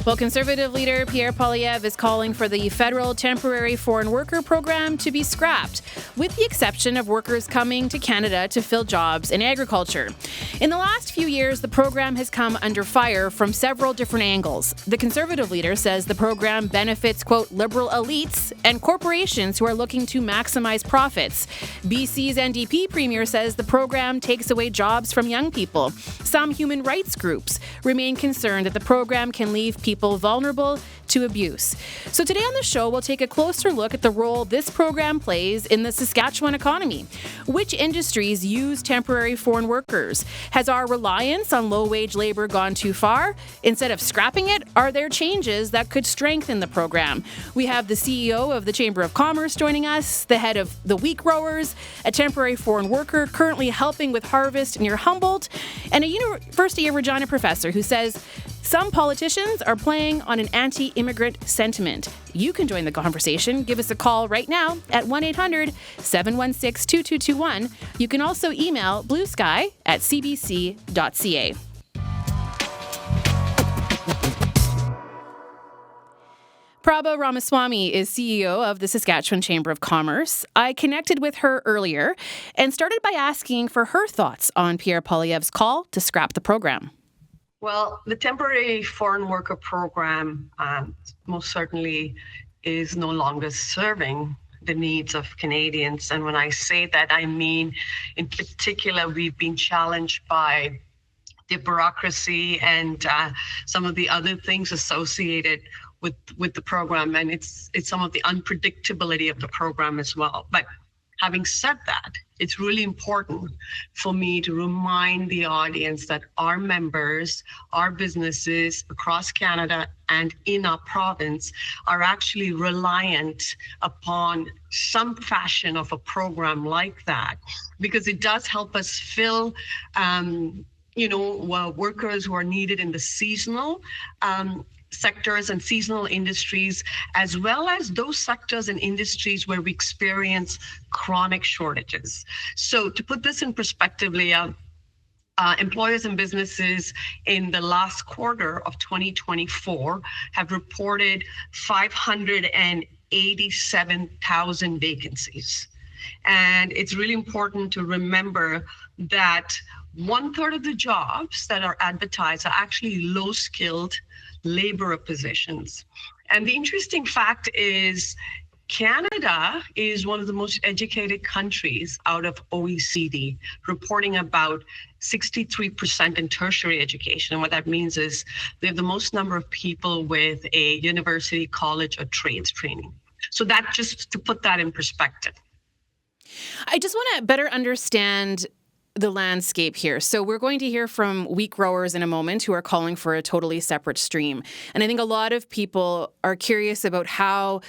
Well, Conservative leader Pierre Poilievre is calling for the federal temporary foreign worker program to be scrapped, with the exception of workers coming to Canada to fill jobs in agriculture. In the last few years, the program has come under fire from several different angles. The Conservative leader says the program benefits, quote, liberal elites and corporations who are looking to maximize profits. BC's NDP premier says the program takes away jobs from young people. Some human rights groups remain concerned that the program can leave people vulnerable to abuse. So today on the show, we'll take a closer look at the role this program plays in the Saskatchewan economy. Which industries use temporary foreign workers? Has our reliance on low-wage labor gone too far? Instead of scrapping it, are there changes that could strengthen the program? We have the CEO of the Chamber of Commerce joining us, the head of the wheat growers, a temporary foreign worker currently helping with harvest near Humboldt, and a University of Regina professor who says some politicians are playing on an anti-immigrant sentiment. You can join the conversation. Give us a call right now at 1-800-716-2221. You can also email bluesky@cbc.ca. Prabha Ramaswamy is CEO of the Saskatchewan Chamber of Commerce. I connected with her earlier and started by asking for her thoughts on Pierre Poilievre's call to scrap the program. Well, the temporary foreign worker program most certainly is no longer serving the needs of Canadians. And when I say that, I mean, in particular, we've been challenged by the bureaucracy and some of the other things associated with the program. And it's some of the unpredictability of the program as well. But having said that, it's really important for me to remind the audience that our members, our businesses across Canada and in our province are actually reliant upon some fashion of a program like that, because it does help us fill workers who are needed in the seasonal sectors and seasonal industries, as well as those sectors and industries where we experience chronic shortages. So to put this in perspective, Leah, employers and businesses in the last quarter of 2024 have reported 587,000 vacancies. And it's really important to remember that 1/3 of the jobs that are advertised are actually low-skilled labor positions. And the interesting fact is Canada is one of the most educated countries out of OECD, reporting about 63% in tertiary education. And what that means is they have the most number of people with a university, college, or trades training. So that, just to put that in perspective. I just want to better understand the landscape here. So we're going to hear from wheat growers in a moment who are calling for a totally separate stream. And I think a lot of people are curious about how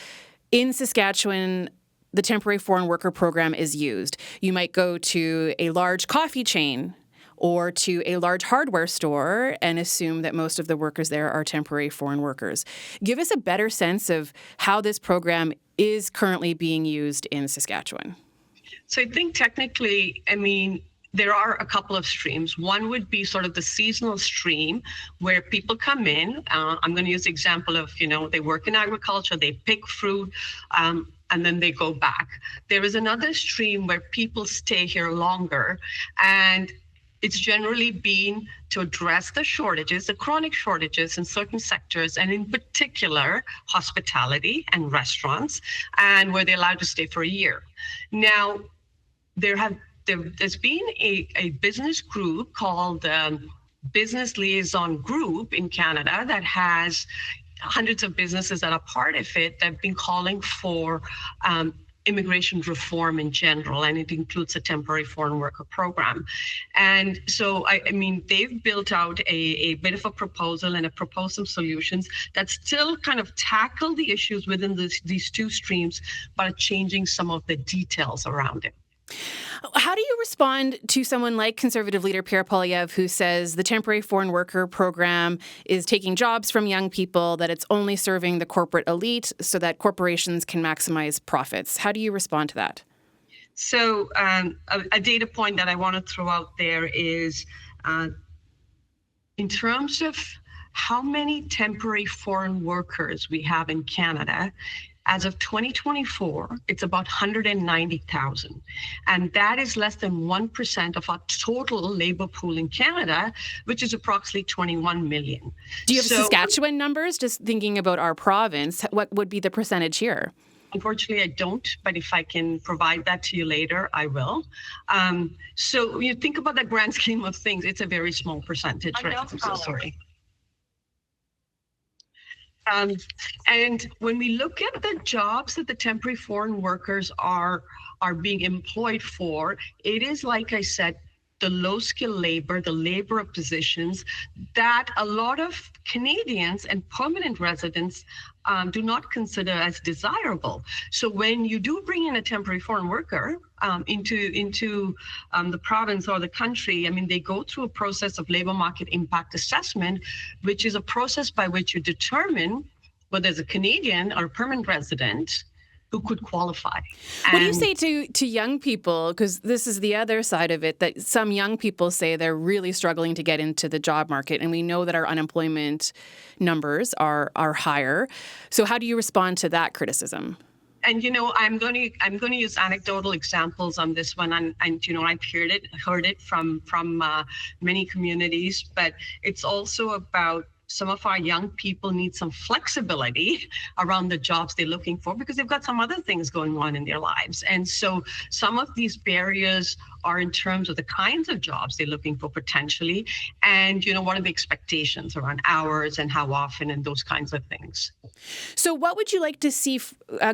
in Saskatchewan the temporary foreign worker program is used. You might go to a large coffee chain or to a large hardware store and assume that most of the workers there are temporary foreign workers. Give us a better sense of how this program is currently being used in Saskatchewan. So I think technically, there are a couple of streams. One would be sort of the seasonal stream where people come in. I'm going to use the example of, they work in agriculture, they pick fruit, and then they go back. There is another stream where people stay here longer, and it's generally been to address the shortages, the chronic shortages in certain sectors, and in particular, hospitality and restaurants, and where they're allowed to stay for a year. Now, there's been a business group called Business Liaison Group in Canada that has hundreds of businesses that are part of it that have been calling for immigration reform in general, and it includes a temporary foreign worker program. And so, they've built out a bit of a proposal and proposed some solutions that still kind of tackle the issues within these two streams, but are changing some of the details around it. How do you respond to someone like Conservative leader Pierre Poilievre, who says the temporary foreign worker program is taking jobs from young people, that it's only serving the corporate elite so that corporations can maximize profits? How do you respond to that? So a data point that I want to throw out there is in terms of how many temporary foreign workers we have in Canada. As of 2024, it's about 190,000. And that is less than 1% of our total labor pool in Canada, which is approximately 21 million. Do you have Saskatchewan numbers? Just thinking about our province, what would be the percentage here? Unfortunately, I don't, but if I can provide that to you later, I will. So you think about the grand scheme of things, it's a very small percentage, right? I'm so sorry. And when we look at the jobs that the temporary foreign workers are being employed for, it is, like I said, the low-skilled labor, the labor of positions that a lot of Canadians and permanent residents do not consider as desirable. So when you do bring in a temporary foreign worker into the province or the country, I mean, they go through a process of labor market impact assessment, which is a process by which you determine whether there's a Canadian or a permanent resident who could qualify. What do you say to young people? Because this is the other side of it, that some young people say they're really struggling to get into the job market, and we know that our unemployment numbers are higher. So how do you respond to that criticism? And I'm going to use anecdotal examples on this one, and I've heard it from many communities, but it's also about some of our young people need some flexibility around the jobs they're looking for because they've got some other things going on in their lives. And so some of these barriers are in terms of the kinds of jobs they're looking for potentially, and what are the expectations around hours and how often and those kinds of things. So what would you like to see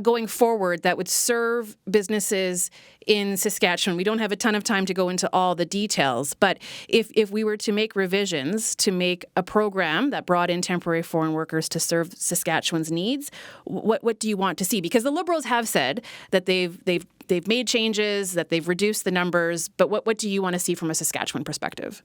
going forward that would serve businesses in Saskatchewan? We don't have a ton of time to go into all the details, but if we were to make revisions to make a program that brought in temporary foreign workers to serve Saskatchewan's needs, what do you want to see? Because the Liberals have said that they've made changes, that they've reduced the numbers, but what do you want to see from a Saskatchewan perspective?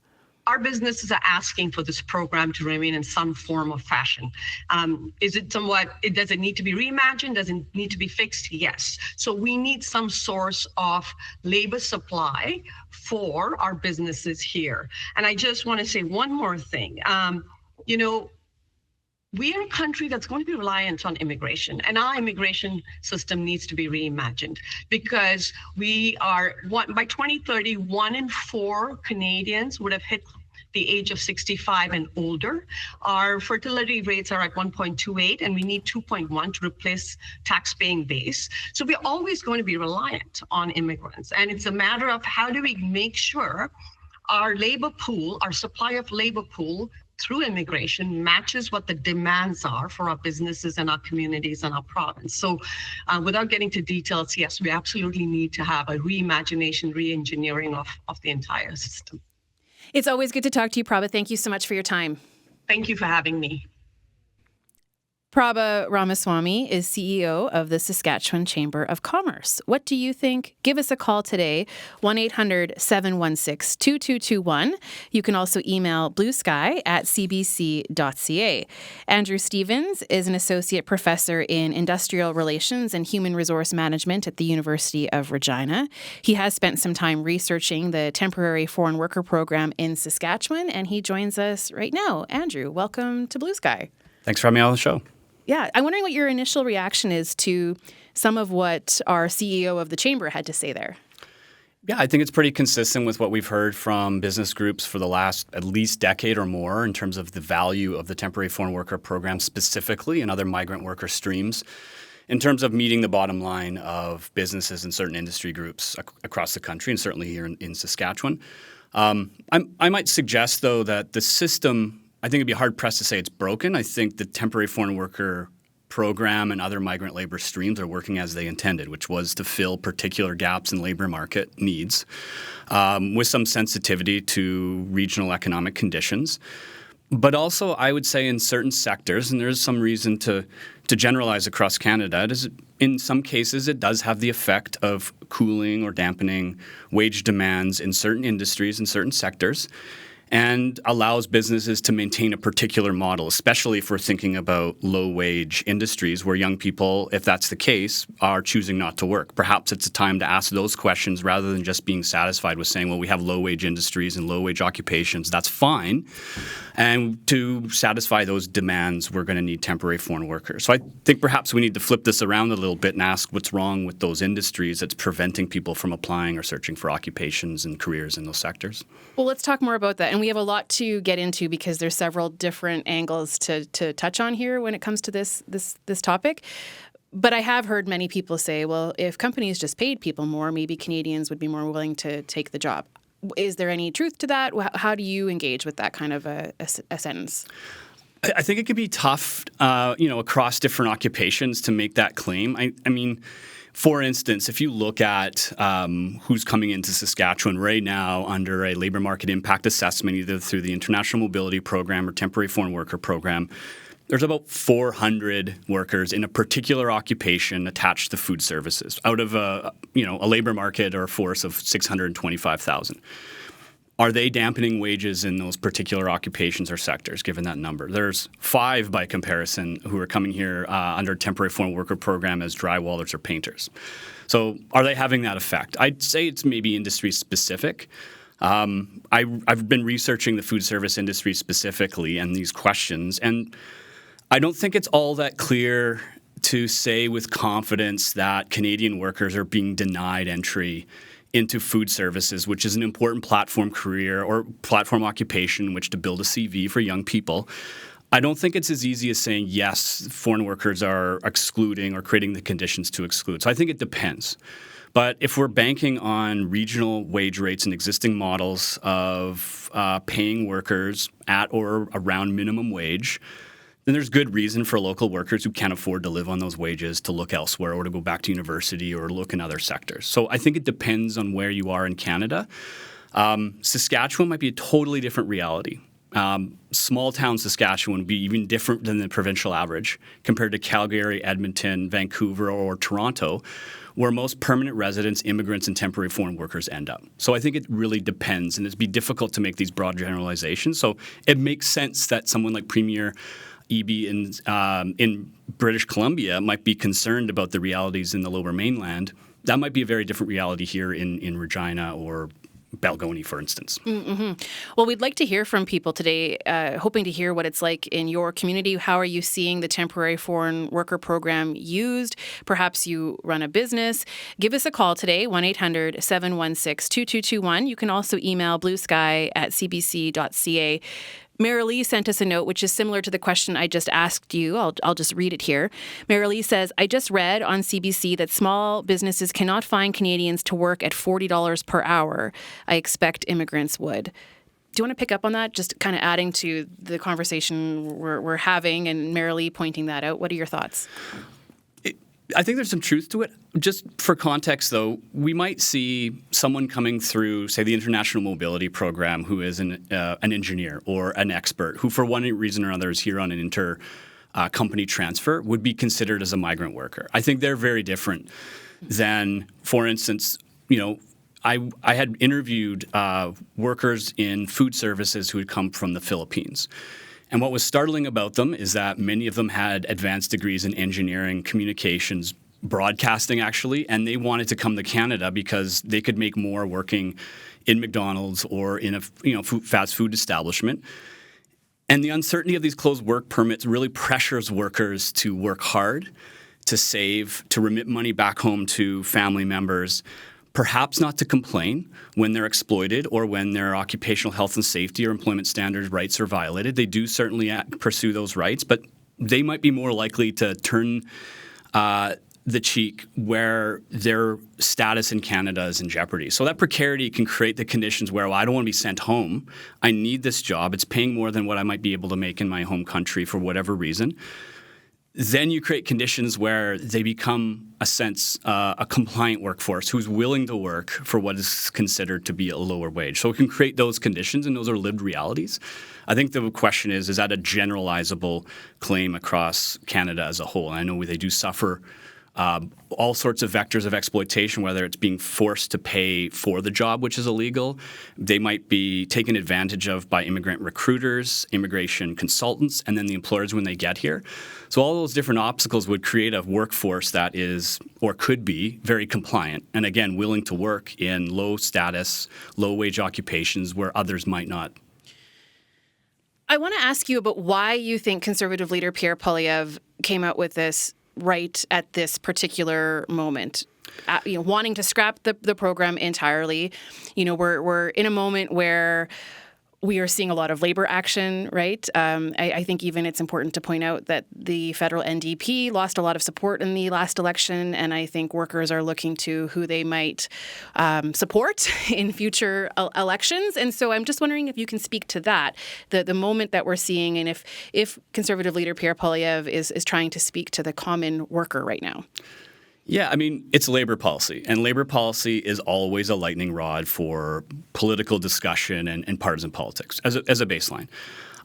Our businesses are asking for this program to remain in some form of fashion. Does it need to be reimagined? Does it need to be fixed? Yes. So we need some source of labor supply for our businesses here. And I just want to say one more thing. We are a country that's going to be reliant on immigration, and our immigration system needs to be reimagined because by 2030, 1 in 4 Canadians would have hit the age of 65 and older. Our fertility rates are at 1.28, and we need 2.1 to replace tax-paying base. So we're always going to be reliant on immigrants, and it's a matter of how do we make sure our labor pool, our supply of labor pool, through immigration matches what the demands are for our businesses and our communities and our province. So without getting to details, yes, we absolutely need to have a reimagination, re-engineering of the entire system. It's always good to talk to you, Prabha. Thank you so much for your time. Thank you for having me. Prabha Ramaswamy is CEO of the Saskatchewan Chamber of Commerce. What do you think? Give us a call today, 1-800-716-2221. You can also email bluesky@cbc.ca. Andrew Stevens is an associate professor in industrial relations and human resource management at the University of Regina. He has spent some time researching the temporary foreign worker program in Saskatchewan, and he joins us right now. Andrew, welcome to Blue Sky. Thanks for having me on the show. Yeah, I'm wondering what your initial reaction is to some of what our CEO of the Chamber had to say there. Yeah, I think it's pretty consistent with what we've heard from business groups for the last at least decade or more in terms of the value of the temporary foreign worker program specifically and other migrant worker streams in terms of meeting the bottom line of businesses and certain industry groups across the country and certainly here in Saskatchewan. I might suggest, though, that the system, I think it'd be hard-pressed to say it's broken. I think the temporary foreign worker program and other migrant labor streams are working as they intended, which was to fill particular gaps in labor market needs with some sensitivity to regional economic conditions. But also, I would say in certain sectors, and there's some reason to generalize across Canada, in some cases it does have the effect of cooling or dampening wage demands in certain industries and certain sectors. and allows businesses to maintain a particular model, especially if we're thinking about low-wage industries where young people, if that's the case, are choosing not to work. Perhaps it's a time to ask those questions rather than just being satisfied with saying, well, we have low-wage industries and low-wage occupations. That's fine. And to satisfy those demands, we're going to need temporary foreign workers. So I think perhaps we need to flip this around a little bit and ask what's wrong with those industries that's preventing people from applying or searching for occupations and careers in those sectors. Well, let's talk more about that. And we have a lot to get into because there's several different angles to touch on here when it comes to this topic. But I have heard many people say, well, if companies just paid people more, maybe Canadians would be more willing to take the job. Is there any truth to that? How do you engage with that kind of a sentence? I think it could be tough, across different occupations to make that claim. I mean, for instance, if you look at who's coming into Saskatchewan right now under a labour market impact assessment, either through the International Mobility Program or Temporary Foreign Worker Program, there's about 400 workers in a particular occupation attached to food services out of a labour market or a force of 625,000. Are they dampening wages in those particular occupations or sectors, given that number? There's 5, by comparison, who are coming here under Temporary Foreign Worker Program as drywallers or painters. So are they having that effect? I'd say it's maybe industry specific. I've been researching the food service industry specifically and these questions, and I don't think it's all that clear to say with confidence that Canadian workers are being denied entry into food services, which is an important platform career or platform occupation in which to build a CV for young people. I don't think it's as easy as saying, yes, foreign workers are excluding or creating the conditions to exclude. So I think it depends. But if we're banking on regional wage rates and existing models of paying workers at or around minimum wage, then there's good reason for local workers who can't afford to live on those wages to look elsewhere or to go back to university or look in other sectors. So I think it depends on where you are in Canada. Saskatchewan might be a totally different reality. Small town Saskatchewan would be even different than the provincial average compared to Calgary, Edmonton, Vancouver, or Toronto, where most permanent residents, immigrants, and temporary foreign workers end up. So I think it really depends, and it'd be difficult to make these broad generalizations. So it makes sense that someone like Premier Eby in British Columbia might be concerned about the realities in the Lower Mainland. That might be a very different reality here in Regina or Balgonie, for instance. Mm-hmm. Well, we'd like to hear from people today, hoping to hear what it's like in your community. How are you seeing the temporary foreign worker program used? Perhaps you run a business. Give us a call today, 1-800-716-2221. You can also email bluesky@cbc.ca. Marilee sent us a note, which is similar to the question I just asked you. I'll just read it here. Marilee says, I just read on CBC that small businesses cannot find Canadians to work at $40 per hour. I expect immigrants would. Do you want to pick up on that? Just kind of adding to the conversation we're having and Marilee pointing that out. What are your thoughts? I think there's some truth to it. Just for context, though, we might see someone coming through, say, the International Mobility Program who is an engineer or an expert who, for one reason or another, is here on an inter-company transfer, would be considered as a migrant worker. I think they're very different than, for instance, I had interviewed workers in food services who had come from the Philippines. And what was startling about them is that many of them had advanced degrees in engineering, communications, broadcasting, actually, and they wanted to come to Canada because they could make more working in McDonald's or in a fast food establishment. And the uncertainty of these closed work permits really pressures workers to work hard, to save, to remit money back home to family members, perhaps not to complain when they're exploited or when their occupational health and safety or employment standards rights are violated. They do certainly pursue those rights, but they might be more likely to turn the cheek where their status in Canada is in jeopardy. So that precarity can create the conditions where, well, I don't want to be sent home. I need this job. It's paying more than what I might be able to make in my home country for whatever reason. Then you create conditions where they become a compliant workforce who's willing to work for what is considered to be a lower wage. So it can create those conditions, and those are lived realities. I think the question is that a generalizable claim across Canada as a whole? And I know they do suffer all sorts of vectors of exploitation, whether it's being forced to pay for the job, which is illegal. They might be taken advantage of by immigrant recruiters, immigration consultants, and then the employers when they get here. So all those different obstacles would create a workforce that is, or could be, very compliant and, again, willing to work in low-status, low-wage occupations where others might not. I want to ask you about why you think Conservative leader Pierre Poilievre came out with this right at this particular moment. Wanting to scrap the program entirely. We're in a moment where we are seeing a lot of labor action, right? I think even it's important to point out that the federal NDP lost a lot of support in the last election, and I think workers are looking to who they might support in future elections. And so I'm just wondering if you can speak to that, the moment that we're seeing, and if Conservative leader Pierre Poilievre is trying to speak to the common worker right now. Yeah, I mean, it's labor policy, and labor policy is always a lightning rod for political discussion and partisan politics as a baseline.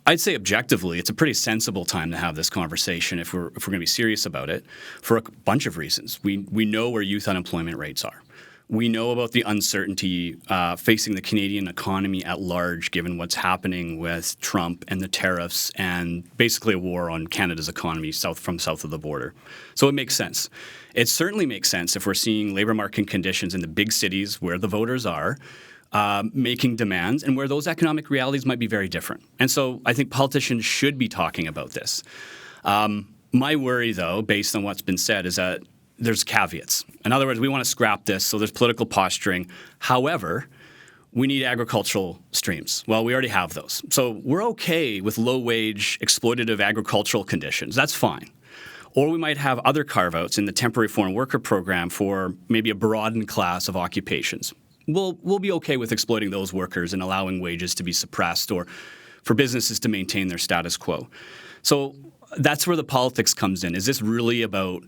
I'd say objectively, it's a pretty sensible time to have this conversation if we're going to be serious about it for a bunch of reasons. We know where youth unemployment rates are. We know about the uncertainty facing the Canadian economy at large, given what's happening with Trump and the tariffs and basically a war on Canada's economy south of the border. So it makes sense. It certainly makes sense if we're seeing labor market conditions in the big cities where the voters are making demands and where those economic realities might be very different. And so I think politicians should be talking about this. My worry, though, based on what's been said, is that there's caveats. In other words, we want to scrap this, so there's political posturing. However, we need agricultural streams. Well, we already have those. So we're okay with low-wage, exploitative agricultural conditions. That's fine. Or we might have other carve-outs in the temporary foreign worker program for maybe a broadened class of occupations. We'll be okay with exploiting those workers and allowing wages to be suppressed or for businesses to maintain their status quo. So that's where the politics comes in. Is this really about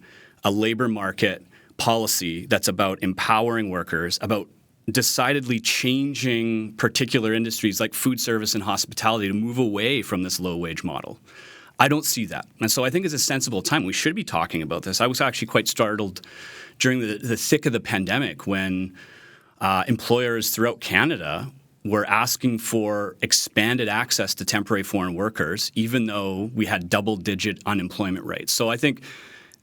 a labor market policy that's about empowering workers, about decidedly changing particular industries like food service and hospitality to move away from this low-wage model? I don't see that. And so I think it's a sensible time. We should be talking about this. I was actually quite startled during the thick of the pandemic when employers throughout Canada were asking for expanded access to temporary foreign workers, even though we had double-digit unemployment rates. So I think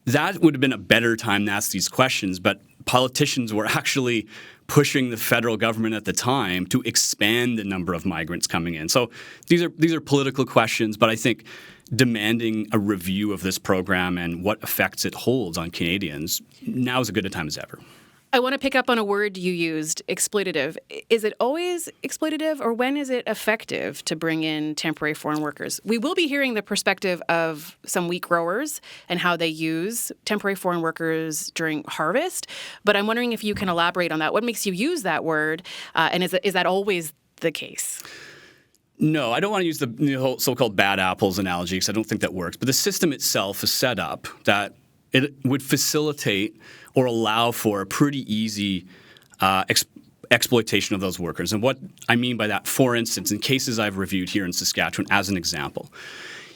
that would have been a better time to ask these questions, but politicians were actually pushing the federal government at the time to expand the number of migrants coming in. So these are political questions, but I think demanding a review of this program and what effects it holds on Canadians, now is as good a time as ever. I want to pick up on a word you used, exploitative. Is it always exploitative, or when is it effective to bring in temporary foreign workers? We will be hearing the perspective of some wheat growers and how they use temporary foreign workers during harvest, but I'm wondering if you can elaborate on that. What makes you use that word, and is that always the case? No, I don't want to use the whole so-called bad apples analogy because I don't think that works, but the system itself is set up that it would facilitate or allow for a pretty easy exploitation of those workers. And what I mean by that, for instance, in cases I've reviewed here in Saskatchewan as an example,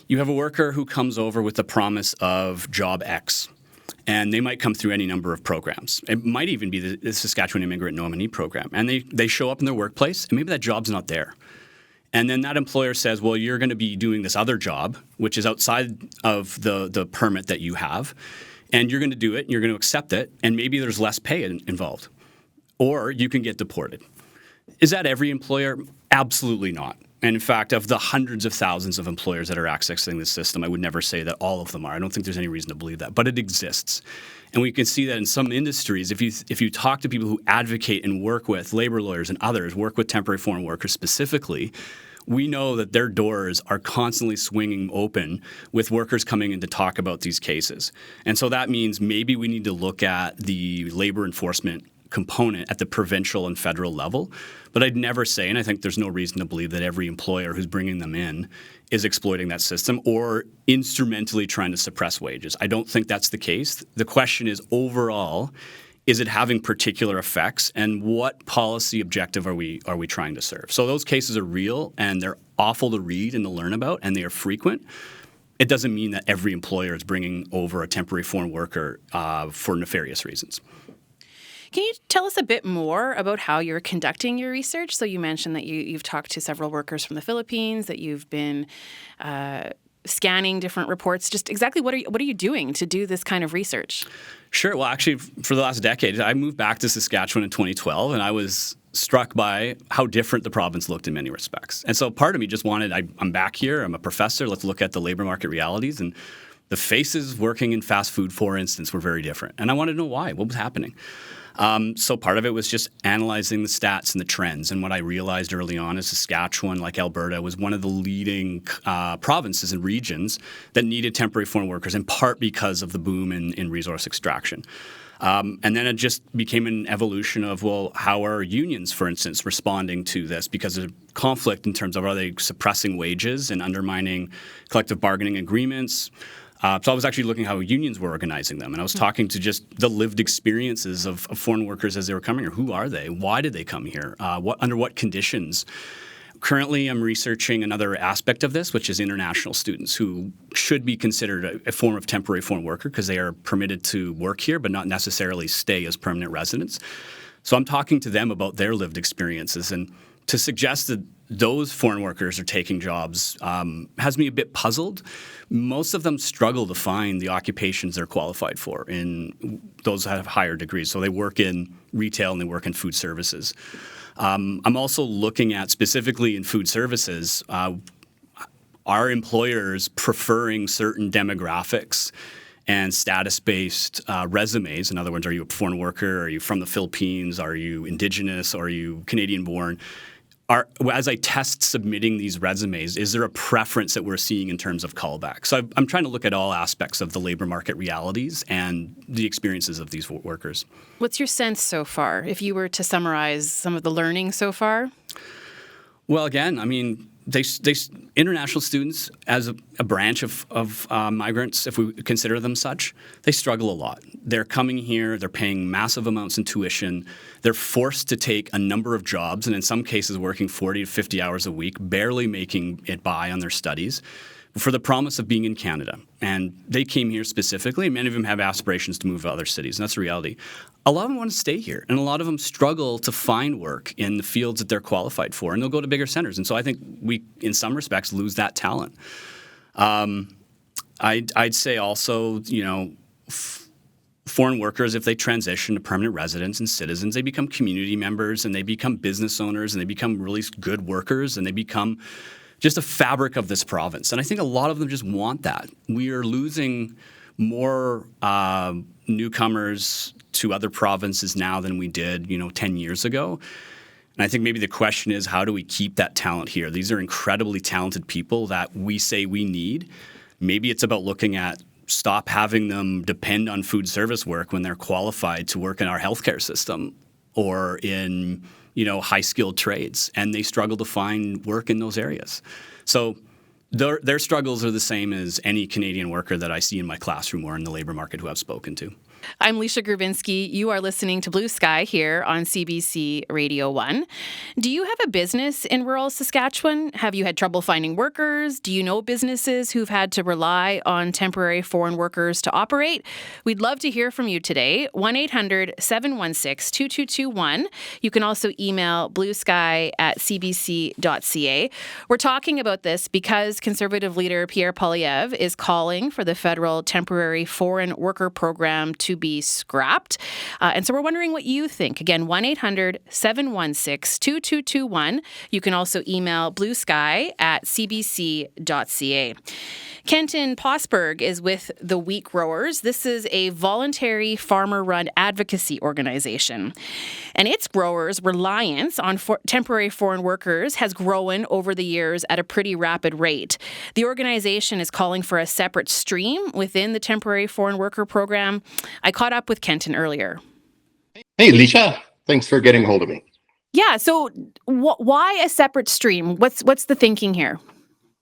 you have a worker who comes over with the promise of job X, and they might come through any number of programs. It might even be the Saskatchewan Immigrant Nominee Program. And they show up in their workplace, and maybe that job's not there. And then that employer says, well, you're going to be doing this other job, which is outside of the permit that you have, and you're going to do it, and you're going to accept it, and maybe there's less pay involved. Or you can get deported. Is that every employer? Absolutely not. And in fact, of the hundreds of thousands of employers that are accessing this system, I would never say that all of them are. I don't think there's any reason to believe that, but it exists. And we can see that in some industries, if you talk to people who advocate and work with labor lawyers and others, work with temporary foreign workers specifically, we know that their doors are constantly swinging open with workers coming in to talk about these cases. And so that means maybe we need to look at the labor enforcement component at the provincial and federal level. But I'd never say, and I think there's no reason to believe that every employer who's bringing them in is exploiting that system or instrumentally trying to suppress wages. I don't think that's the case. The question is, overall, is it having particular effects, and what policy objective are we trying to serve? So those cases are real, and they're awful to read and to learn about, and they are frequent. it doesn't mean that every employer is bringing over a temporary foreign worker for nefarious reasons. Can you tell us a bit more about how you're conducting your research? So you mentioned that you've talked to several workers from the Philippines, that you've been scanning different reports. Just exactly what are you doing to do this kind of research? Sure. Well, actually, for the last decade, I moved back to Saskatchewan in 2012, and I was struck by how different the province looked in many respects. And so part of me just wanted, I'm back here, I'm a professor, let's look at the labor market realities. And the faces working in fast food, for instance, were very different. And I wanted to know why, what was happening. So part of it was just analyzing the stats and the trends. And what I realized early on is Saskatchewan, like Alberta, was one of the leading provinces and regions that needed temporary foreign workers, in part because of the boom in resource extraction. And then it just became an evolution of, well, how are unions, for instance, responding to this? Because of conflict in terms of, are they suppressing wages and undermining collective bargaining agreements? So I was actually looking how unions were organizing them. And I was talking to just the lived experiences of foreign workers as they were coming here. Who are they? Why did they come here? Under what conditions? Currently, I'm researching another aspect of this, which is international students who should be considered a form of temporary foreign worker because they are permitted to work here but not necessarily stay as permanent residents. So I'm talking to them about their lived experiences. And to suggest that those foreign workers are taking jobs has me a bit puzzled. Most of them struggle to find the occupations they're qualified for in those that have higher degrees. So they work in retail and they work in food services. I'm also looking at, specifically in food services, are employers preferring certain demographics and status-based resumes? In other words, are you a foreign worker? Are you from the Philippines? Are you Indigenous? Are you Canadian-born? As I test submitting these resumes, is there a preference that we're seeing in terms of callback? So I'm trying to look at all aspects of the labor market realities and the experiences of these workers. What's your sense so far, if you were to summarize some of the learning so far? Well, again, I mean, they international students, as a branch of migrants, if we consider them such, they struggle a lot. They're coming here, they're paying massive amounts in tuition, they're forced to take a number of jobs, and in some cases working 40 to 50 hours a week, barely making it by on their studies, for the promise of being in Canada. And they came here specifically, and many of them have aspirations to move to other cities, and that's the reality. A lot of them want to stay here, and a lot of them struggle to find work in the fields that they're qualified for, and they'll go to bigger centers. And so I think we, in some respects, lose that talent. I'd say also, foreign workers, if they transition to permanent residents and citizens, they become community members, and they become business owners, and they become really good workers, and they become just a fabric of this province. And I think a lot of them just want that. We are losing more newcomers to other provinces now than we did, 10 years ago. And I think maybe the question is, how do we keep that talent here? These are incredibly talented people that we say we need. Maybe it's about looking at stop having them depend on food service work when they're qualified to work in our healthcare system or in, high-skilled trades, and they struggle to find work in those areas. So their struggles are the same as any Canadian worker that I see in my classroom or in the labor market who I've spoken to. I'm Leisha Grubinski. You are listening to Blue Sky here on CBC Radio 1. Do you have a business in rural Saskatchewan? Have you had trouble finding workers? Do you know businesses who've had to rely on temporary foreign workers to operate? We'd love to hear from you today. 1-800-716-2221. You can also email bluesky@cbc.ca. We're talking about this because Conservative leader Pierre Poilievre is calling for the federal temporary foreign worker program to be scrapped. And so we're wondering what you think. Again, 1-800-716-2221. You can also email bluesky@cbc.ca. Kenton Posberg is with the Wheat Growers. This is a voluntary farmer-run advocacy organization. And its growers' reliance on temporary foreign workers has grown over the years at a pretty rapid rate. The organization is calling for a separate stream within the temporary foreign worker program. I caught up with Kenton earlier. Hey, Leisha. Thanks for getting hold of me. Yeah, so why a separate stream? What's the thinking here?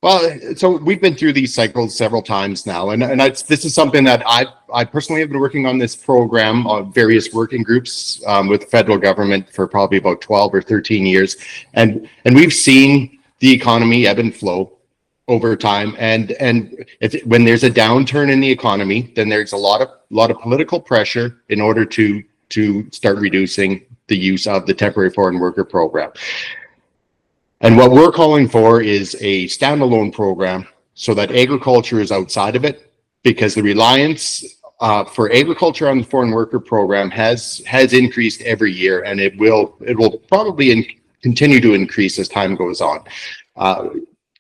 Well, so we've been through these cycles several times now, and this is something that I personally have been working on this program on various working groups with the federal government for probably about 12 or 13 years, and we've seen the economy ebb and flow. over time. And when there's a downturn in the economy, then there's a lot of political pressure in order to start reducing the use of the temporary foreign worker program. And what we're calling for is a standalone program so that agriculture is outside of it, because the reliance for agriculture on the foreign worker program has increased every year, and it will probably continue to increase as time goes on.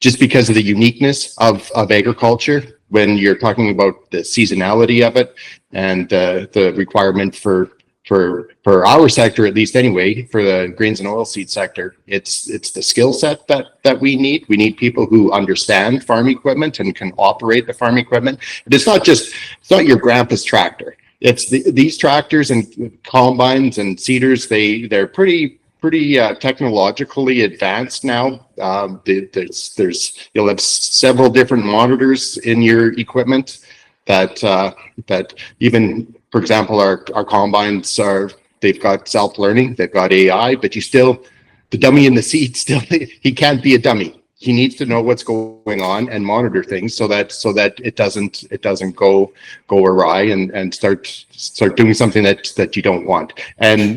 Just because of the uniqueness of agriculture, when you're talking about the seasonality of it and the requirement for our sector, at least anyway, for the grains and oilseed sector, it's the skill set that we need. We need people who understand farm equipment and can operate the farm equipment. It's not your grandpa's tractor. It's these tractors and combines and seeders. They're pretty technologically advanced now. You'll have several different monitors in your equipment that even, for example, our combines they've got self-learning, they've got AI, but the dummy in the seat he can't be a dummy. He needs to know what's going on and monitor things so that it doesn't go awry and start doing something that you don't want. And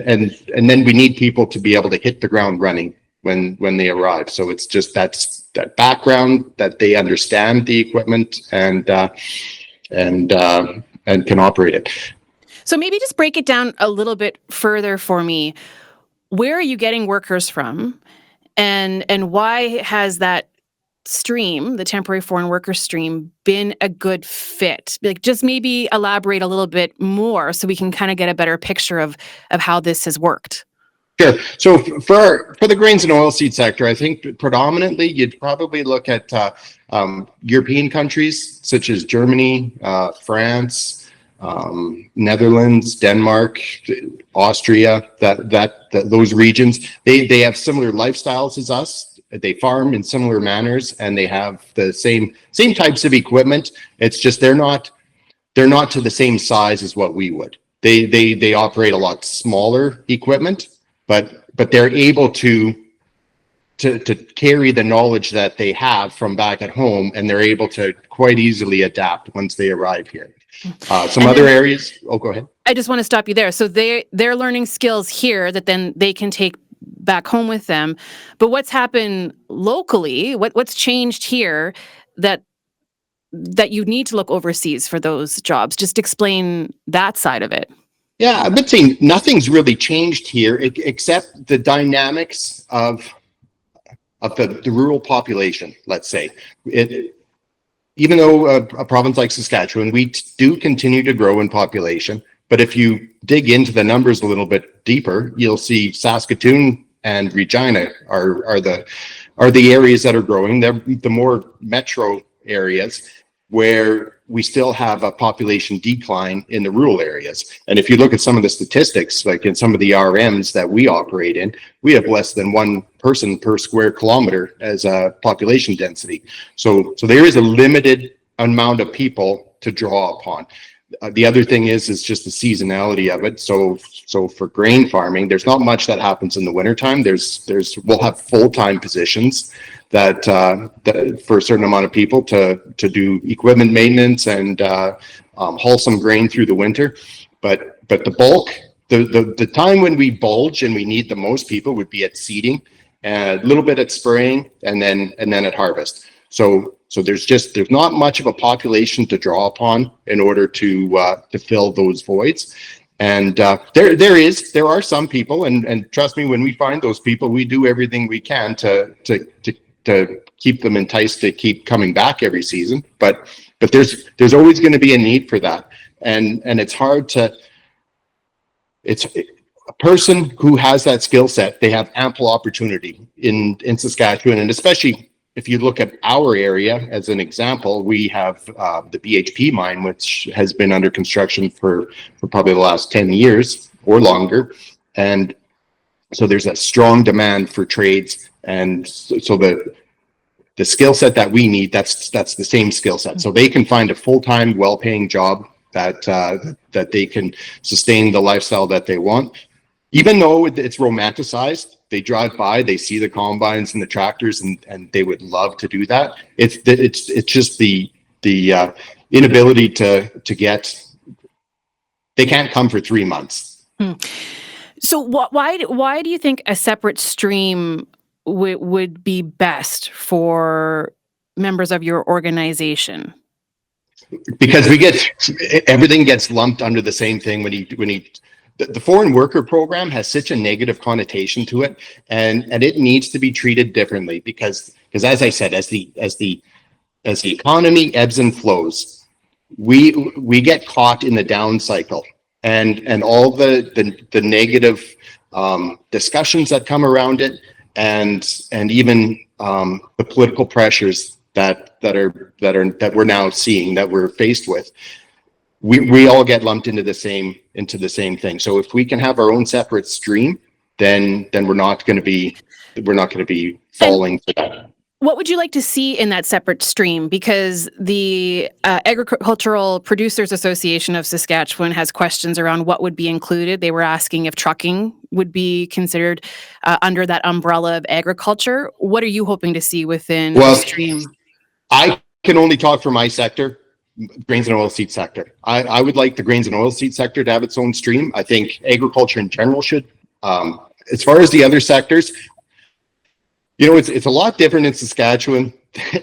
then we need people to be able to hit the ground running when they arrive. So it's just that background, that they understand the equipment and can operate it. So maybe just break it down a little bit further for me. Where are you getting workers from? And why has that stream, the temporary foreign worker stream, been a good fit? Like, just maybe elaborate a little bit more so we can kind of get a better picture of how this has worked. Sure. So for the grains and oilseed sector, I think predominantly you'd probably look at European countries such as Germany, France, Netherlands, Denmark, Austria, those regions. They have similar lifestyles as us. They farm in similar manners, and they have the same types of equipment. It's just they're not to the same size as what we would. They operate a lot smaller equipment, but they're able to carry the knowledge that they have from back at home, and they're able to quite easily adapt once they arrive here. Areas. Oh, go ahead. I just want to stop you there. So they're learning skills here that then they can take back home with them. But what's happened locally? What's changed here that you need to look overseas for those jobs? Just explain that side of it. Yeah, I would say nothing's really changed here except the dynamics of the rural population. Let's say even though a province like Saskatchewan, we do continue to grow in population, but if you dig into the numbers a little bit deeper, you'll see Saskatoon and Regina are the areas that are growing. They're the more metro areas where we still have a population decline in the rural areas. And if you look at some of the statistics, like in some of the RMs that we operate in, we have less than one person per square kilometer as a population density. So there is a limited amount of people to draw upon. The other thing is just the seasonality of it. So for grain farming, there's not much that happens in the wintertime. We'll have full-time positions that for a certain amount of people to do equipment maintenance and haul some grain through the winter. But the bulk, the time when we bulge and we need the most people would be at seeding, a little bit at spraying, and then at harvest. So there's not much of a population to draw upon in order to fill those voids. And there are some people, and trust me, when we find those people, we do everything we can to keep them enticed to keep coming back every season. But there's always going to be a need for that, and it's hard to. It's a person who has that skill set. They have ample opportunity in Saskatchewan, and especially if you look at our area as an example, we have the BHP mine, which has been under construction for probably the last 10 years or longer. And so there's a strong demand for trades. And so the skill set that we need, that's the same skill set. So they can find a full-time, well-paying job that they can sustain the lifestyle that they want. Even though it's romanticized, they drive by, they see the combines and the tractors, and they would love to do that. It's just the inability to get. They can't come for 3 months. So why do you think a separate stream would be best for members of your organization? Because everything gets lumped under the same thing the foreign worker program has such a negative connotation to it, and it needs to be treated differently because as I said, as the economy ebbs and flows, we get caught in the down cycle, and all the negative discussions that come around it, and even the political pressures that we're now seeing, that we're faced with, we all get lumped into the same thing. So if we can have our own separate stream, then we're not going to be falling for that. What would you like to see in that separate stream? Because the Agricultural Producers Association of Saskatchewan has questions around what would be included. They were asking if trucking would be considered under that umbrella of agriculture. What are you hoping to see within the stream? I can only talk for my sector, grains and oilseed sector. I would like the grains and oilseed sector to have its own stream. I think agriculture in general should. As far as the other sectors, it's a lot different in Saskatchewan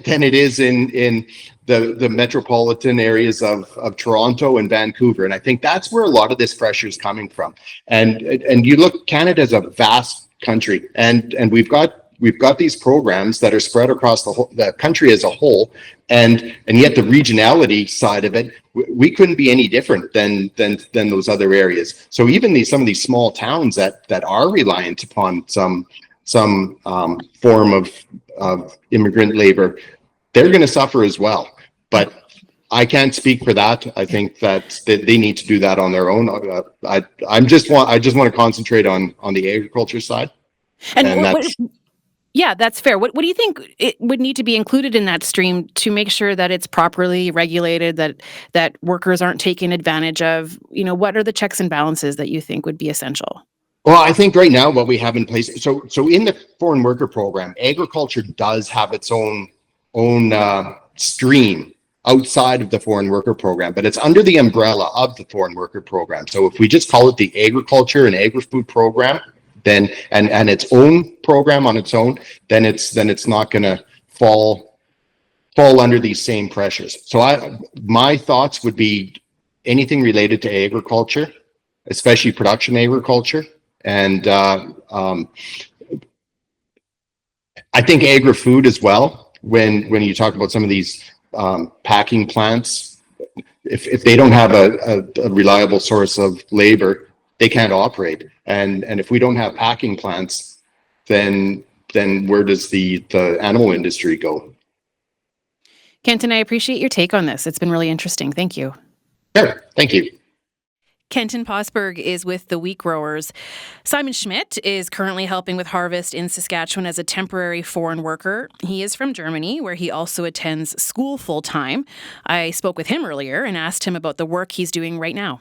than it is in the metropolitan areas of Toronto and Vancouver. And I think that's where a lot of this pressure is coming from. And you look, Canada's a vast country, and we've got these programs that are spread across the country as a whole, and yet the regionality side of it, we couldn't be any different than those other areas. So even some of these small towns that are reliant upon some form of immigrant labor, they're going to suffer as well. But I can't speak for that. I think that they need to do that on their own. I just want to concentrate on the agriculture side. Yeah, that's fair. What do you think it would need to be included in that stream to make sure that it's properly regulated, that workers aren't taken advantage of? What are the checks and balances that you think would be essential? Well, I think right now what we have in place, so in the foreign worker program, agriculture does have its own stream outside of the foreign worker program, but it's under the umbrella of the foreign worker program. So if we just call it the agriculture and agri-food program, then and its own program on its own, then it's not going to fall under these same pressures. So my thoughts would be anything related to agriculture, especially production agriculture, and I think agri-food as well. When you talk about some of these packing plants, if they don't have a reliable source of labor, they can't operate. And if we don't have packing plants, then where does the animal industry go? Kenton, I appreciate your take on this. It's been really interesting. Thank you. Sure. Thank you. Kenton Posberg is with the wheat growers. Simon Schmidt is currently helping with harvest in Saskatchewan as a temporary foreign worker. He is from Germany, where he also attends school full-time. I spoke with him earlier and asked him about the work he's doing right now.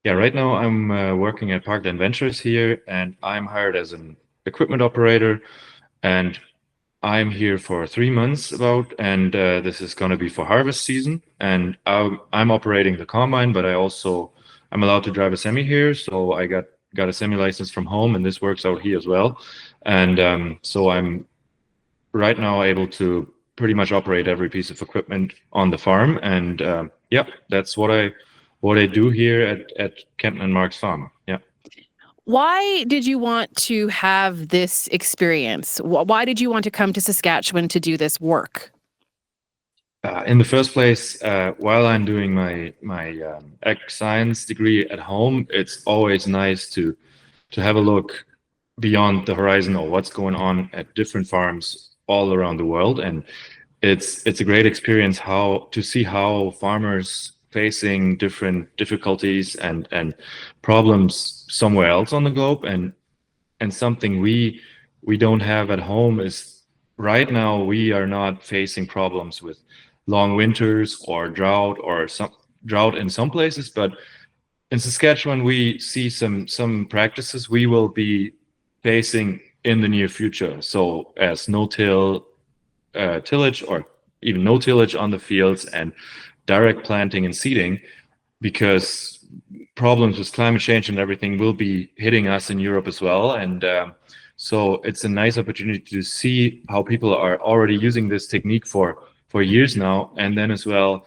Yeah, right now I'm working at Parkland Ventures here, and I'm hired as an equipment operator, and I'm here for 3 months and this is going to be for harvest season, and I'm operating the combine, but I'm allowed to drive a semi here, so I got a semi license from home, and this works out here as well. And so I'm right now able to pretty much operate every piece of equipment on the farm, and that's what I do here at Kenton and Mark's farm. Yeah. Why did you want to have this experience? Why did you want to come to Saskatchewan to do this work? In the first place, while I'm doing my ag science degree at home, it's always nice to have a look beyond the horizon or what's going on at different farms all around the world, and it's a great experience to see how farmers facing different difficulties and problems somewhere else on the globe, and something we don't have at home is right now we are not facing problems with long winters or drought in some places, but in Saskatchewan we see some practices we will be facing in the near future. So as no-till tillage, or even no tillage on the fields, and direct planting and seeding, because problems with climate change and everything will be hitting us in Europe as well. And so it's a nice opportunity to see how people are already using this technique for years now. And then as well,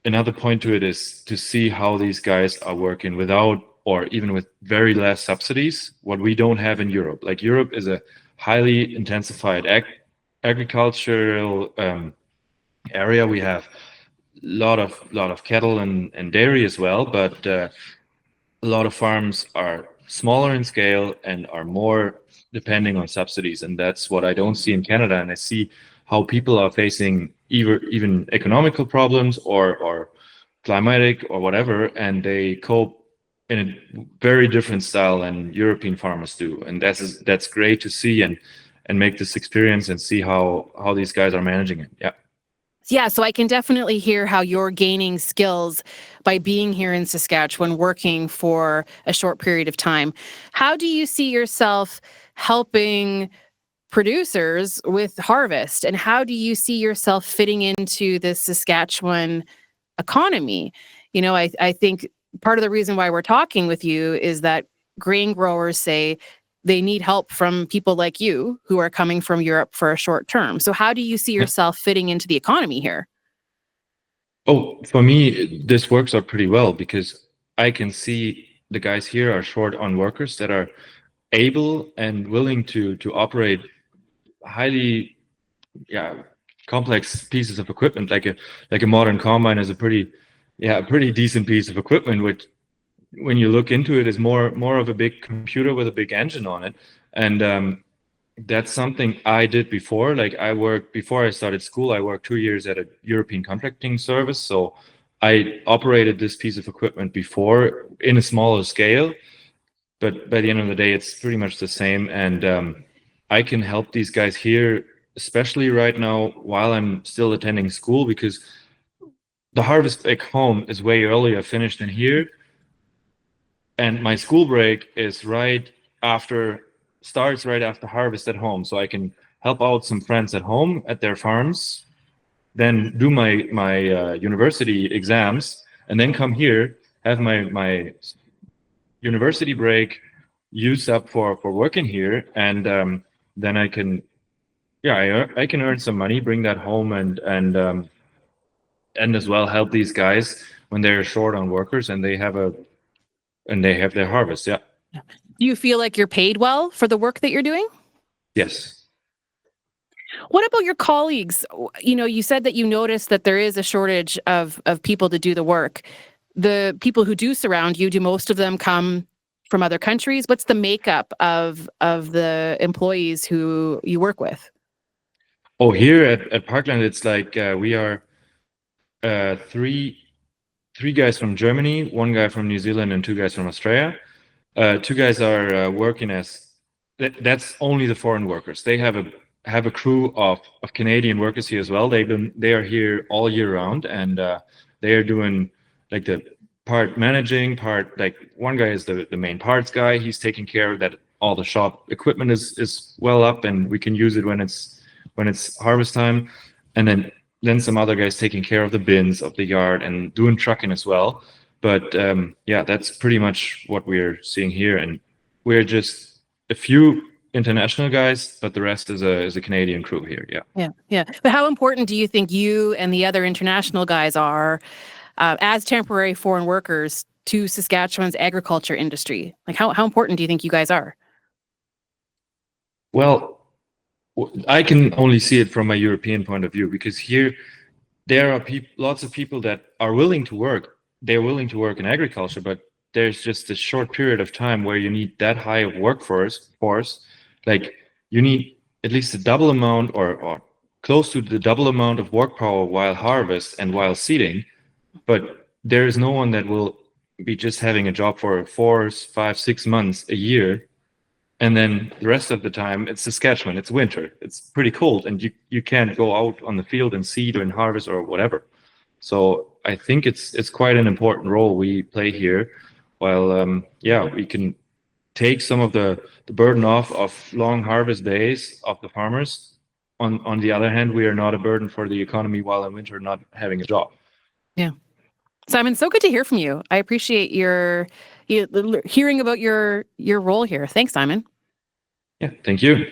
another point to it is to see how these guys are working without, or even with very less subsidies, what we don't have in Europe. Like, Europe is a highly intensified agricultural area. We have a lot of cattle and dairy as well, but a lot of farms are smaller in scale and are more depending on subsidies, and that's what I don't see in Canada. And I see how people are facing even economical problems or climatic or whatever, and they cope in a very different style than European farmers do. And that's great to see and make this experience and see how these guys are managing it. Yeah. Yeah, so I can definitely hear how you're gaining skills by being here in Saskatchewan, working for a short period of time. How do you see yourself helping producers with harvest, and how do you see yourself fitting into the Saskatchewan economy? You know, I think part of the reason why we're talking with you is that grain growers say they need help from people like you who are coming from Europe for a short term. So how do you see yourself fitting into the economy here? Oh, for me, this works out pretty well, because I can see the guys here are short on workers that are able and willing to operate highly complex pieces of equipment. Like a modern combine is a pretty decent piece of equipment, which, when you look into it, is more of a big computer with a big engine on it. And that's something I did before. Like, before I started school, I worked 2 years at a European contracting service. So I operated this piece of equipment before in a smaller scale, but by the end of the day, it's pretty much the same. And I can help these guys here, especially right now while I'm still attending school, because the harvest back home is way earlier finished than here. And my school break is starts right after harvest at home. So I can help out some friends at home at their farms, then do my university exams, and then come here, have my university break used up for working here. And then I can earn some money, bring that home, and as well help these guys when they're short on workers and they have their harvest. Yeah. Do you feel like you're paid well for the work that you're doing? Yes. What about your colleagues? You know, you said that you noticed that there is a shortage of people to do the work. The people who do surround you, do most of them come from other countries? What's the makeup of the employees who you work with? Oh, here at Parkland, it's like we are three guys from Germany, one guy from New Zealand, and 2 guys from Australia. 2 guys are working as that's only the foreign workers. They have a crew of Canadian workers here as well. They are here all year round, and they are doing like the part managing part. Like, one guy is the main parts guy. He's taking care of that all the shop equipment is well up and we can use it when it's harvest time. And then some other guys taking care of the bins of the yard and doing trucking as well. But that's pretty much what we're seeing here. And we're just a few international guys, but the rest is a Canadian crew here. Yeah. But how important do you think you and the other international guys are as temporary foreign workers to Saskatchewan's agriculture industry? Like, how important do you think you guys are? Well, I can only see it from a European point of view, because here there are lots of people that are willing to work. They're willing to work in agriculture, but there's just a short period of time where you need that high of workforce. Like, you need at least a double amount or close to the double amount of work power while harvest and while seeding. But there is no one that will be just having a job for 4, 5, 6 months a year. And then the rest of the time, it's Saskatchewan, it's winter, it's pretty cold, and you can't go out on the field and seed or harvest or whatever. So I think it's quite an important role we play here. While we can take some of the burden off of long harvest days of the farmers. On the other hand, we are not a burden for the economy while in winter not having a job. Yeah. Simon, so good to hear from you. I appreciate your hearing about your role here. Thanks, Simon. Yeah, thank you.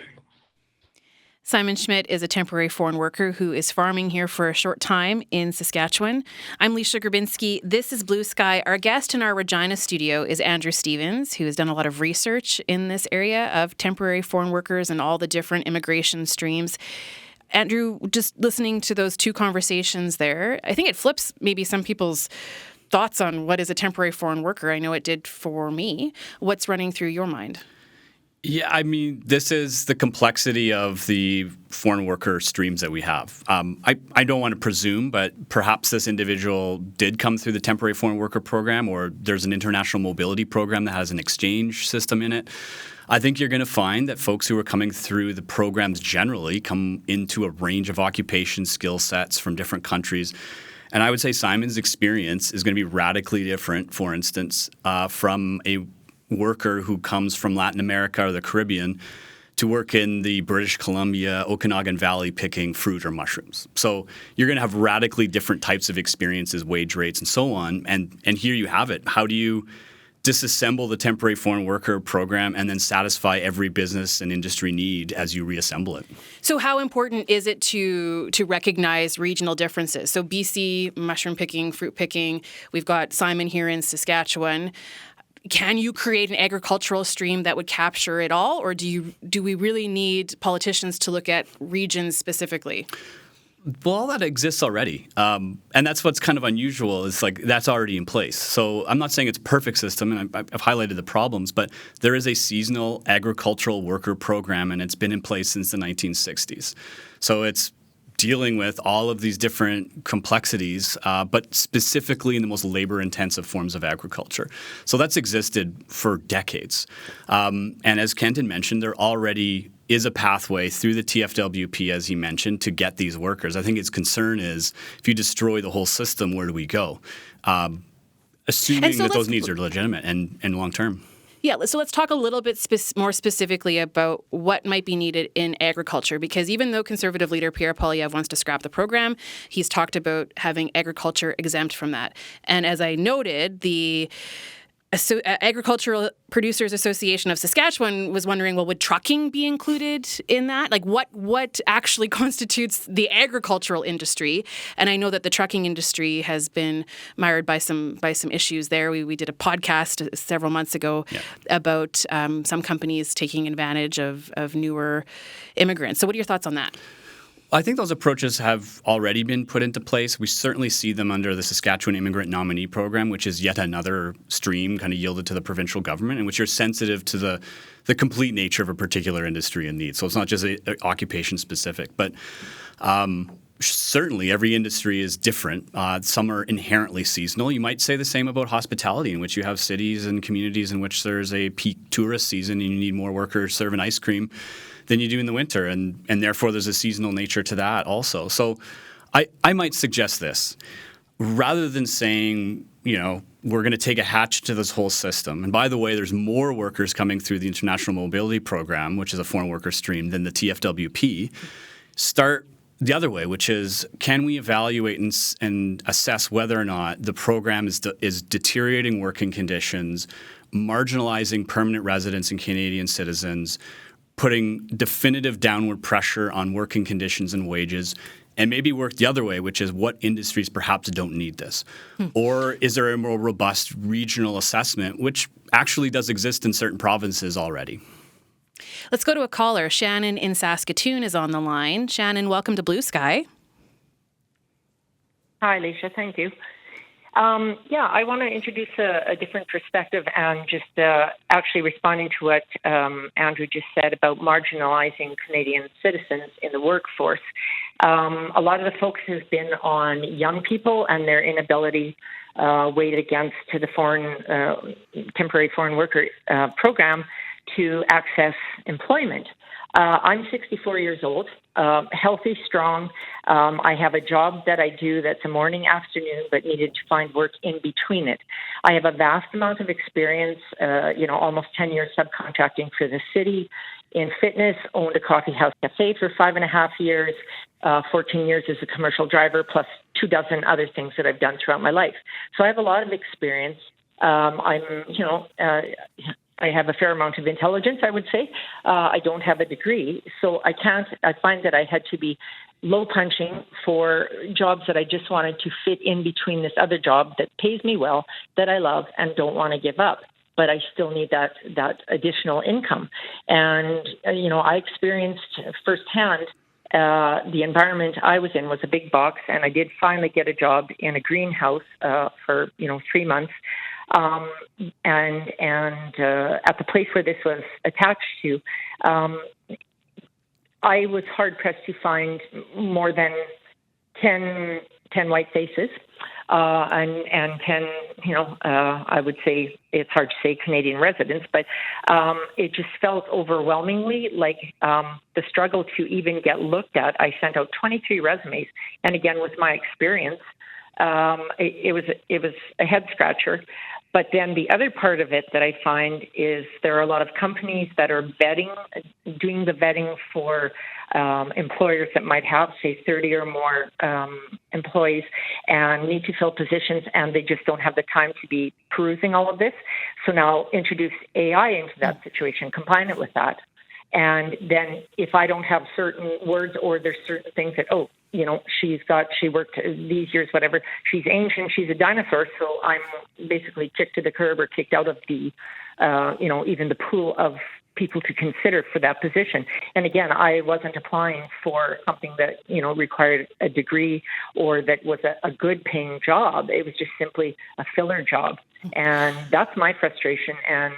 Simon Schmidt is a temporary foreign worker who is farming here for a short time in Saskatchewan. I'm Leisha Grabinski. This is Blue Sky. Our guest in our Regina studio is Andrew Stevens, who has done a lot of research in this area of temporary foreign workers and all the different immigration streams. Andrew, just listening to those two conversations there, I think it flips maybe some people's thoughts on what is a temporary foreign worker. I know it did for me. What's running through your mind? Yeah, I mean, this is the complexity of the foreign worker streams that we have. I don't want to presume, but perhaps this individual did come through the temporary foreign worker program, or there's an international mobility program that has an exchange system in it. I think you're going to find that folks who are coming through the programs generally come into a range of occupation skill sets from different countries. And I would say Simon's experience is going to be radically different, for instance, from a worker who comes from Latin America or the Caribbean to work in the British Columbia, Okanagan Valley picking fruit or mushrooms. So you're going to have radically different types of experiences, wage rates, and so on. And here you have it. How do you disassemble the temporary foreign worker program and then satisfy every business and industry need as you reassemble it? So how important is it to recognize regional differences? So BC, mushroom picking, fruit picking. We've got Simon here in Saskatchewan. Can you create an agricultural stream that would capture it all, or do we really need politicians to look at regions specifically? Well, all that exists already. And that's what's kind of unusual. It's like that's already in place. So I'm not saying it's a perfect system, and I've highlighted the problems, but there is a seasonal agricultural worker program, and it's been in place since the 1960s. So it's dealing with all of these different complexities, but specifically in the most labor-intensive forms of agriculture. So that's existed for decades. And as Kenton mentioned, there already is a pathway through the TFWP, as he mentioned, to get these workers. I think his concern is if you destroy the whole system, where do we go? Assuming that those needs are legitimate and long-term. Yeah, so let's talk a little bit more specifically about what might be needed in agriculture, because even though Conservative leader Pierre Poilievre wants to scrap the program, he's talked about having agriculture exempt from that. And as I noted, the Agricultural Producers Association of Saskatchewan was wondering, well, would trucking be included in that? Like what actually constitutes the agricultural industry? And I know that the trucking industry has been mired by some issues there. We did a podcast several months ago about some companies taking advantage of newer immigrants. So what are your thoughts on that? I think those approaches have already been put into place. We certainly see them under the Saskatchewan Immigrant Nominee Program, which is yet another stream kind of yielded to the provincial government, in which you're sensitive to the complete nature of a particular industry and need. So it's not just occupation specific, but certainly every industry is different. Some are inherently seasonal. You might say the same about hospitality, in which you have cities and communities in which there's a peak tourist season and you need more workers serving ice cream than you do in the winter, and therefore there's a seasonal nature to that also. So I might suggest this. Rather than saying, we're going to take a hatch to this whole system, and by the way, there's more workers coming through the International Mobility Program, which is a foreign worker stream, than the TFWP, start the other way, which is, can we evaluate and assess whether or not the program is deteriorating working conditions, marginalizing permanent residents and Canadian citizens, putting definitive downward pressure on working conditions and wages, and maybe work the other way, which is what industries perhaps don't need this? Or is there a more robust regional assessment, which actually does exist in certain provinces already? Let's go to a caller. Shannon in Saskatoon is on the line. Shannon, welcome to Blue Sky. Hi, Leisha. Thank you. I want to introduce a different perspective and just actually responding to what Andrew just said about marginalizing Canadian citizens in the workforce. A lot of the focus has been on young people and their inability weighed against to the temporary foreign worker program to access employment. I'm 64 years old, healthy, strong. I have a job that I do that's a morning, afternoon, but needed to find work in between it. I have a vast amount of experience, almost 10 years subcontracting for the city in fitness, owned a coffee house cafe for 5.5 years, 14 years as a commercial driver, plus 24 other things that I've done throughout my life. So I have a lot of experience. I have a fair amount of intelligence, I would say. I don't have a degree, so I find that I had to be low punching for jobs that I just wanted to fit in between this other job that pays me well, that I love and don't want to give up. But I still need that additional income. And, I experienced firsthand the environment I was in was a big box, and I did finally get a job in a greenhouse for 3 months. And at the place where this was attached to, I was hard pressed to find more than 10 white faces, and 10, I would say, it's hard to say Canadian residents, but it just felt overwhelmingly like the struggle to even get looked at. I sent out 23 resumes, and again, with my experience, it was a head scratcher. But then the other part of it that I find is there are a lot of companies that are doing the vetting for employers that might have, say, 30 or more employees and need to fill positions, and they just don't have the time to be perusing all of this. So now introduce AI into that situation, combine it with that. And then if I don't have certain words or there's certain things that, she worked these years, whatever, she's ancient, she's a dinosaur, so I'm basically kicked to the curb or kicked out of the, even the pool of people to consider for that position. And again, I wasn't applying for something that, required a degree or that was a good paying job. It was just simply a filler job. And that's my frustration and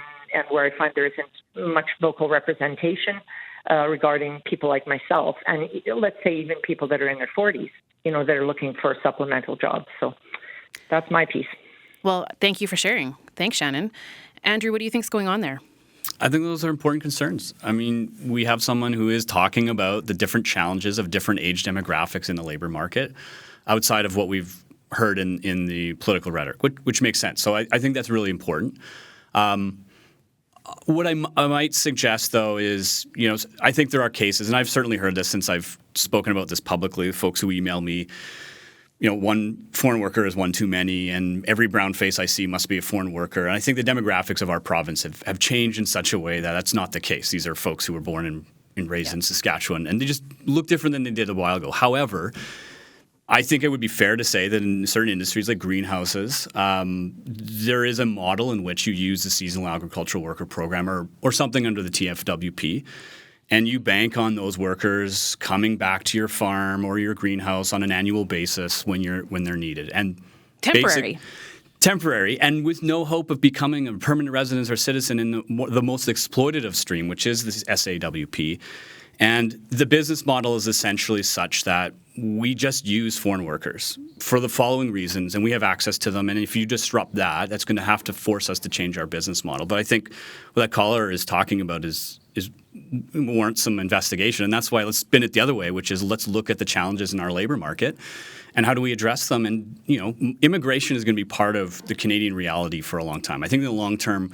where I find there isn't much vocal representation regarding people like myself, and let's say even people that are in their 40s, that are looking for supplemental jobs. So that's my piece. Well, thank you for sharing. Thanks, Shannon. Andrew, what do you think is going on there? I think those are important concerns. I mean, we have someone who is talking about the different challenges of different age demographics in the labor market outside of what we've heard in the political rhetoric, which makes sense. So I think that's really important. What I might suggest, though, is, I think there are cases, and I've certainly heard this since I've spoken about this publicly, folks who email me, one foreign worker is one too many, and every brown face I see must be a foreign worker. And I think the demographics of our province have changed in such a way that that's not the case. These are folks who were born and raised in Saskatchewan, and they just look different than they did a while ago. However, I think it would be fair to say that in certain industries like greenhouses, there is a model in which you use the seasonal agricultural worker program or something under the TFWP, and you bank on those workers coming back to your farm or your greenhouse on an annual basis when they're needed. And temporary, and with no hope of becoming a permanent resident or citizen in the most exploitative stream, which is the SAWP. And the business model is essentially such that we just use foreign workers for the following reasons, and we have access to them. And if you disrupt that, that's going to have to force us to change our business model. But I think what that caller is talking about is warrants some investigation. And that's why let's spin it the other way, which is let's look at the challenges in our labor market and how do we address them. And, immigration is going to be part of the Canadian reality for a long time. I think in the long term,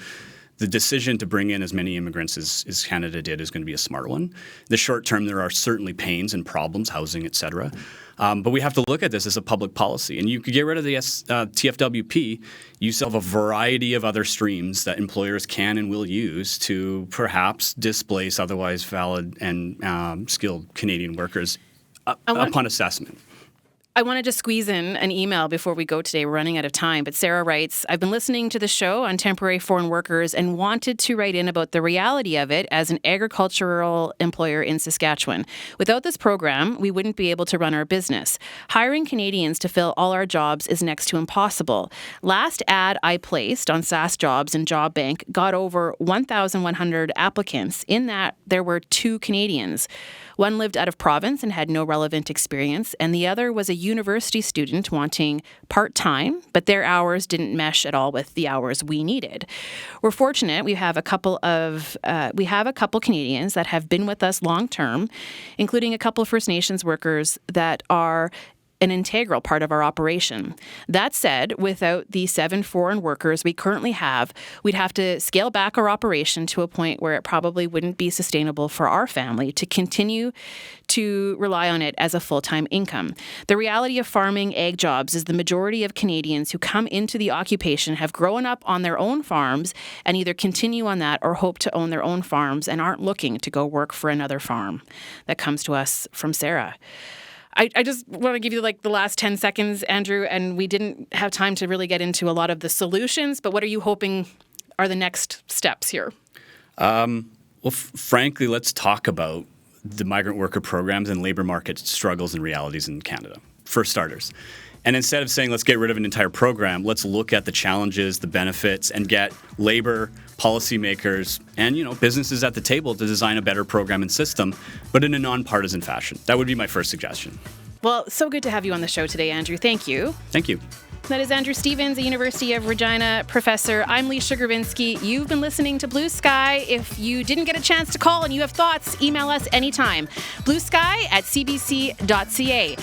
the decision to bring in as many immigrants as Canada did is going to be a smart one. The short term, there are certainly pains and problems, housing, et cetera. But we have to look at this as a public policy. And you could get rid of the TFWP. You still have a variety of other streams that employers can and will use to perhaps displace otherwise valid and skilled Canadian workers upon assessment. I want to just squeeze in an email before we go today. We're running out of time. But Sarah writes, I've been listening to the show on temporary foreign workers and wanted to write in about the reality of it as an agricultural employer in Saskatchewan. Without this program, we wouldn't be able to run our business. Hiring Canadians to fill all our jobs is next to impossible. Last ad I placed on Sask Jobs and Job Bank got over 1,100 applicants. In that, there were 2 Canadians. One lived out of province and had no relevant experience, and the other was a university student wanting part-time, but their hours didn't mesh at all with the hours we needed. We're fortunate we have a couple Canadians that have been with us long-term, including a couple First Nations workers that are an integral part of our operation. That said, without the 7 foreign workers we currently have, we'd have to scale back our operation to a point where it probably wouldn't be sustainable for our family to continue to rely on it as a full-time income. The reality of farming egg jobs is the majority of Canadians who come into the occupation have grown up on their own farms and either continue on that or hope to own their own farms and aren't looking to go work for another farm. That comes to us from Sarah. I just want to give you the last 10 seconds, Andrew, and we didn't have time to really get into a lot of the solutions, but what are you hoping are the next steps here? Frankly, let's talk about the migrant worker programs and labor market struggles and realities in Canada, for starters. And instead of saying, let's get rid of an entire program, let's look at the challenges, the benefits, and get labor, policymakers, and businesses at the table to design a better program and system, but in a nonpartisan fashion. That would be my first suggestion. Well, so good to have you on the show today, Andrew. Thank you. Thank you. That is Andrew Stevens, a University of Regina professor. I'm Lee Sugarvinsky. You've been listening to Blue Sky. If you didn't get a chance to call and you have thoughts, email us anytime. bluesky@cbc.ca.